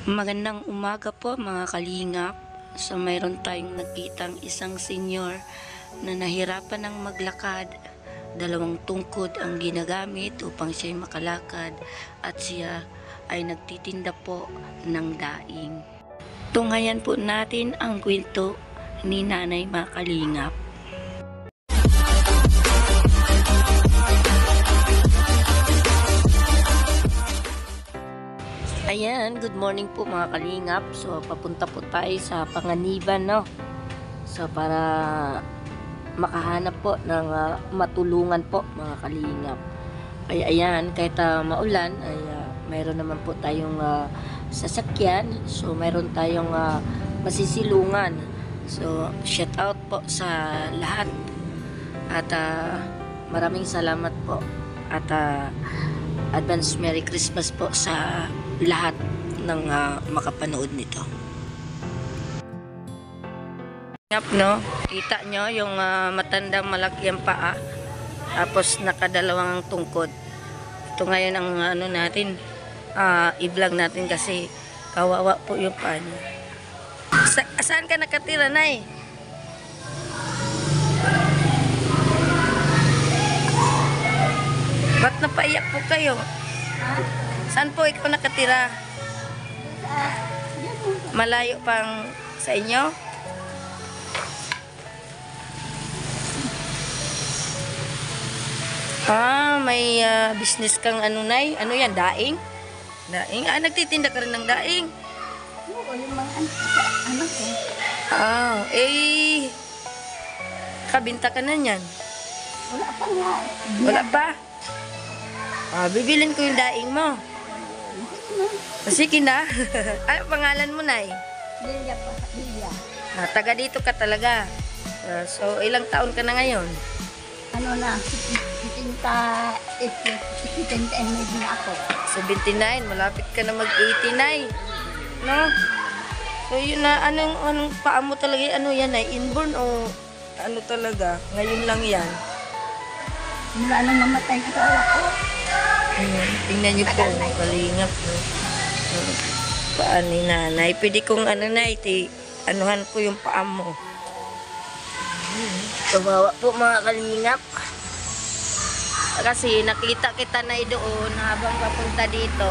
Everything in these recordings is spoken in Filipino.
Magandang umaga po mga kalingap. So mayroon tayong nakitang isang senior na nahirapan ng maglakad. Dalawang tungkod ang ginagamit upang siya'y makalakad at siya ay nagtitinda po ng daing. Tunghayan po natin ang kwento ni Nanay mga kalingap. Ayan, good morning po mga kalingap. So, papunta po tayo sa Panganiban, no? So, para makahanap po ng matulungan po mga kalingap. Ay, ayan, kahit maulan, ay mayroon naman po tayong sasakyan. So, mayroon tayong masisilungan. So, shout out po sa lahat. At maraming salamat po. At advance Merry Christmas po sa lahat ng makapanood nito. No? Kita nyo yung matandang malaki ang paa, tapos nakadalawang tungkod. Ito ngayon ang ano natin, i-vlog natin kasi kawawa po yung paa niya. Saan ka nakatira, Nay? Ba't napaiyak po kayo? Saan po ikaw nakatira? Malayo pang sa inyo? May business kang ano, Nay? Ano yan? Daing? Daing? Nagtitinda ka rin ng daing? Oo, yung mga anak ko. Kabinta ka na yan? Wala pa nga. Wala pa? Bibilin ko yung daing mo. Sige na. Ano pangalan mo, Nay? Lilia pa. Lilia. Taga dito ka talaga. So, ilang taon ka na ngayon? Ano na, 79 na ako. 79. Malapit ka na mag-89. No? So, yun na. Anong paa mo talaga? Ano yan, Nay? Inborn o ano talaga? Ngayon lang yan? Mula nang mamatay ko sa anak ko. Tingnan niyo po, kalingap. No? Paa ni Nanay. Pwede kong Nay, anuhan ko yung paa mo. Kawawa po mga kalingap. Kasi nakita kita na doon habang papunta dito,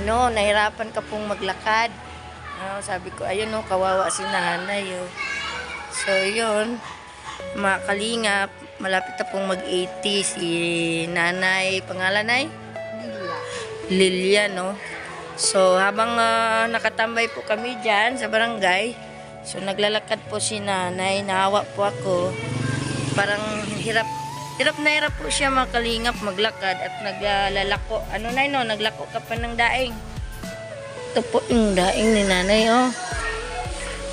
nahirapan ka pong maglakad. Sabi ko, ayun kawawa si Nanay. So yun, mga kalingap, malapit na pong mag-80 si Nanay. Pangalan, Nay? Lilia, no? So, habang nakatambay po kami dyan sa barangay, so naglalakad po si Nanay, nahawa po ako. Parang hirap na hirap po siya mga kalingap maglakad at naglalako. Ano, Nay, no? Naglako ka pa ng daing. Ito po yung daing ni Nanay,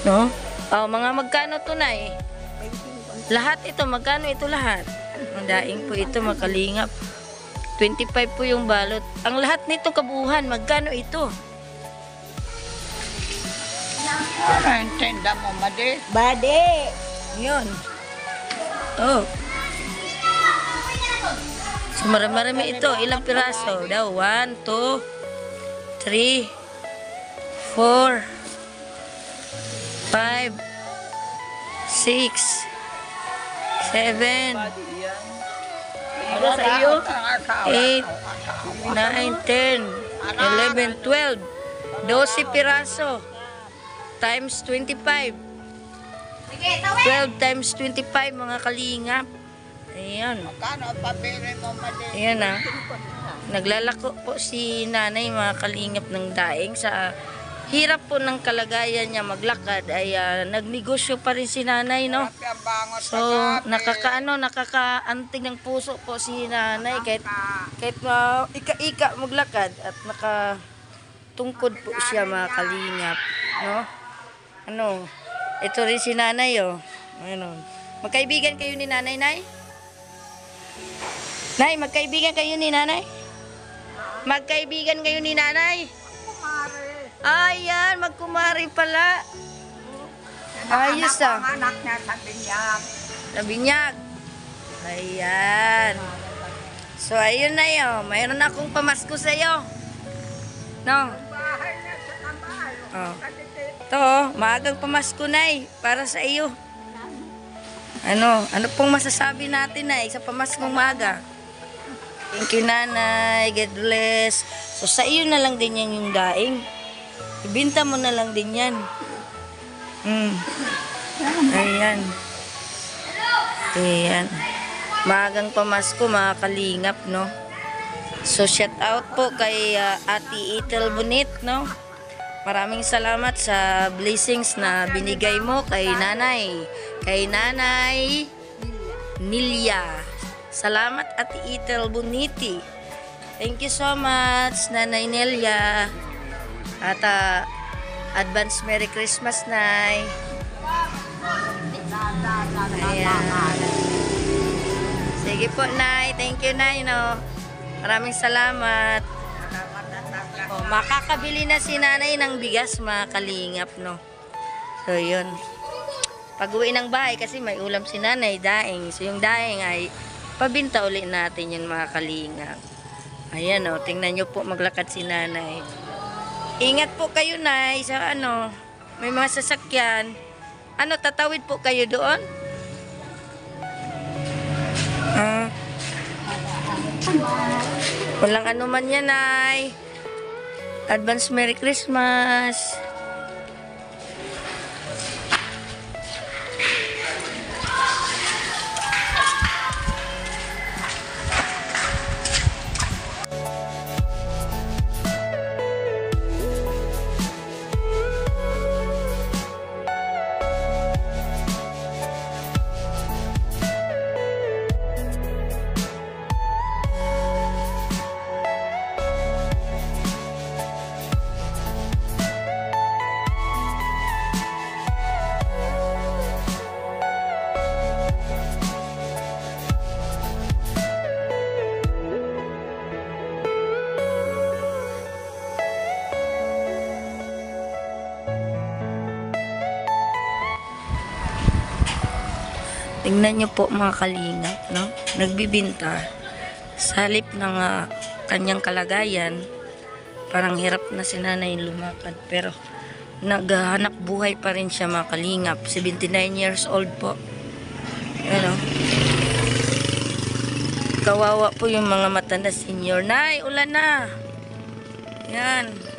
no? Mga magkano to, Nay? Lahat ito, magkano ito lahat? Ang daing po ito, makalingap. 25 po yung balot. Ang lahat nito kabuuhan, magkano ito? Ang tenda mo, Made. Bade! Yun. So, marami ito. Ilang piraso? Daw, 1, 2, 3, 4, 5, 6, 7, 8, 9, 10, 11, 12. 12 piraso. Times 25. 12 times 25 mga kalingap. Ayan. Ayan Naglalako po si Nanay mga kalingap ng daing. Sa hirap po ng kalagayan niya maglakad ay nagnegosyo pa rin si Nanay, no? So, nakakaantig ng puso po si Nanay kahit ika-ika maglakad at nakatungkod po siya mga kalingap, no? Ito rin si Nanay, Magkaibigan kayo ni Nanay, Nay? Nay, magkaibigan kayo ni Nanay? Magkaibigan kayo ni Nanay? Ayan, magkumari pala. Ayos Anak niya sa Binyag. Sa Binyag. Ayan. So, ayun na yun. Mayroon akong pamasko sa'yo. No? Bahay na sa Oh. Ito, oh, maagang pamasko, Nay, para sa iyo. Ano pong masasabi natin, Nay, sa pamaskong maaga? Thank you, Nanay. God bless. So, sa iyo na lang din yan yung daing. Ibinta mo na lang din yan. Ayan. Ayan. Maagang pamasko, mga kalingap, no? So, shout out po kay Ate Ethel Bonit, no? Maraming salamat sa blessings na binigay mo kay Nanay. Kay Nanay Nilia. Salamat, Ate Ethel Boniti. Thank you so much, Nanay Nelia. At advance Merry Christmas, Nay. Ayan. Sige po, Nay. Thank you, Nay, no? Maraming salamat. Oh, makakabili na si Nanay ng bigas, mga kalingap, no? So, yun. Pag-uwi ng bahay, kasi may ulam si Nanay, daing. So, yung daing ay pabinta ulit natin yun, mga kalingap. Ayan, oh. Tingnan nyo po, maglakad si Nanay. Ingat po kayo, Nay, sa may mga sasakyan. Tatawid po kayo doon? Walang man yan, Nay. Advance Merry Christmas. Tingnan nyo po, mga kalingap, no? Nagbibinta. Sa halip ng kanyang kalagayan, parang hirap na si Nanay lumakad. Pero naghahanap buhay pa rin siya, mga kalingap. 79 years old po. Ano? Kawawa po yung mga matanda senior. Nay, ulan na! Yan.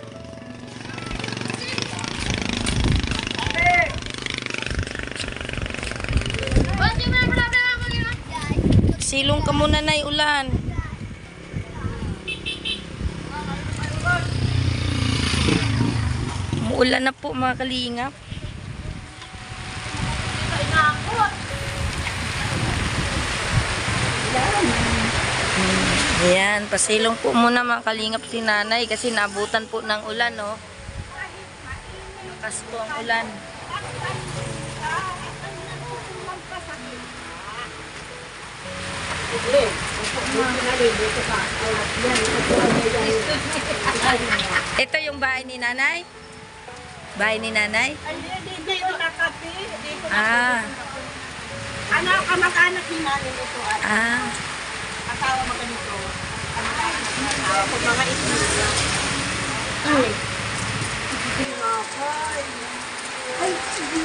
Silong ka muna, Nay, ulan. Muulan na po, mga kalingap. Ayan, pasilong po muna, mga kalingap, si Nanay kasi naabutan po ng ulan, no? Lakas po ang ulan. Ito yung bahay ni Nanay? Bahay ni Nanay? Dito kakapi. Ah. Kamag-anak ni Nanay ito. Asawa mo ganito. Pag mga ito. Ay, sige.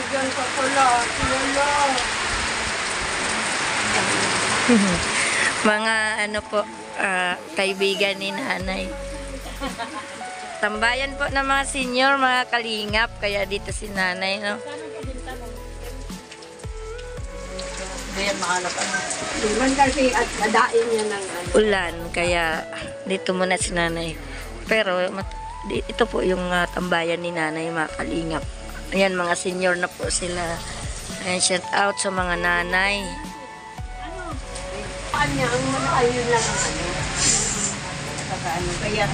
Diyan ka pala. Wala. Mga po, kaibigan ni Nanay. Tambayan po ng mga senior, mga kalingap. Kaya dito si Nanay, no? Ayan, makalap ano. Diman kasi at nadain niya ng ulan, kaya dito muna si Nanay. Pero ito po yung tambayan ni Nanay, mga kalingap. Ayan, mga senior na po sila. Ayan, shout out sa mga nanay. Kanya, ang mga ayun lang ang kaya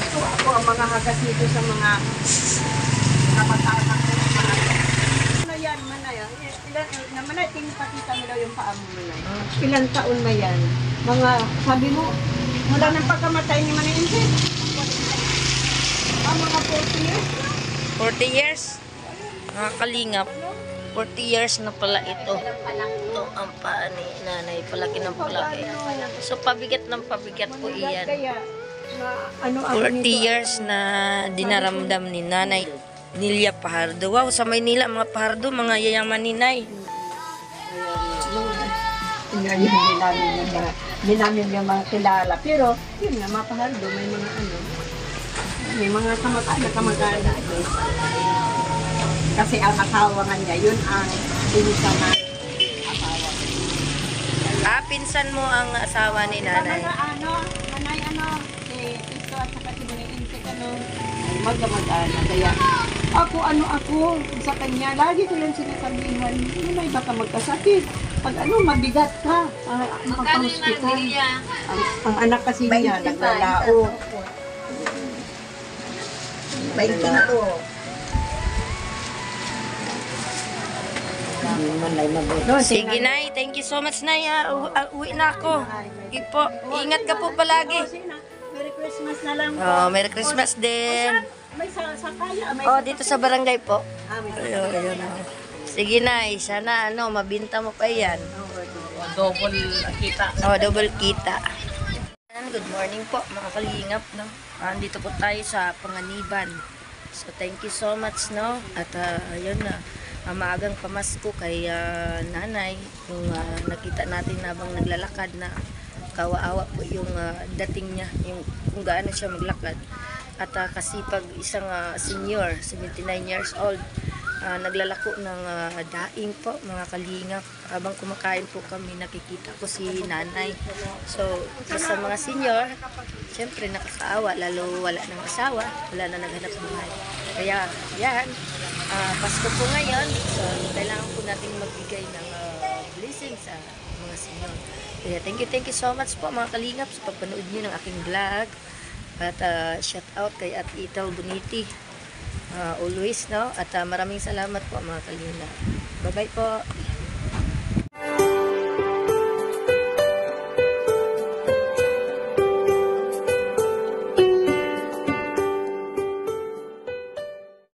ito ako ang mga hagas nito sa mga kapag-anak ko ng mga yan, manay. Manay, tingpakita mo daw yung paa mo, manay. Ilang taon na yan? Mga, sabi mo, mula ng pagkamatay ni Manay Insit. Mga 40 years na. 40 years? Mga kalingap. 40 years na pala ito. Ito ang paa ni Nanay. Palaki ng palaki. So, pabigat ng pabigat po iyan. Kaya, mga ano 40 years na dinaramdam ni Nanay Nilia Pajardo. Wow, sa Maynila, mga Pajardo, mga yayaman ni Nay. Hindi namin yung mga kilala. Pero, yun nga, mapahaldo, may mga ano, may mga kamag-anak. Kasi ang asawa nga niya, yun ang pinsan na asawa. Pinsan mo ang asawa ni Nanay. Mga ano, manay ano, si Tito at saka si Buniintik ano, ay mag-anak. Kaya, ako, sa kanya, lagi ko lang sinasabihan, ano may baka magkasakit. Pag ano, mabigat ka, makapahospital. Ang anak kasi niya, naglalao. 25. Sige, Nay. Thank you so much, Nay. Uwi na ako. Sige po. Ingat ka po palagi. Merry Christmas na lang po. Oh, Merry Christmas din. May sakaya, may Oh, dito sa barangay po. may Ayun. Sige, Nay. Sana mabinta mo pa yan. Double kita. Oh, double kita. Good morning po, mga kalingap, no? Andito po tayo sa Panganiban. So, thank you so much, no? At, ayun na, maagang pamasko kay Nanay. Yung nakita natin habang naglalakad na kawaawa po yung dating niya, yung kung gaano siya maglakad. At kasipag isang senior, 79 years old, naglalako ng daing po, mga kalingap. Habang kumakain po kami, nakikita ko si Nanay. So, sa mga senior, siyempre nakakaawa, lalo wala ng asawa, wala na naghanap buhay. Kaya, yan, Pasko po ngayon, so kailangan po natin magbigay ng blessing sa mga senior. Kaya thank you so much po mga kalingap sa pagpanood niyo ng aking vlog. At shout out kay At Ital Boniti. Always, no? At maraming salamat po mga kalingap. Bye-bye po.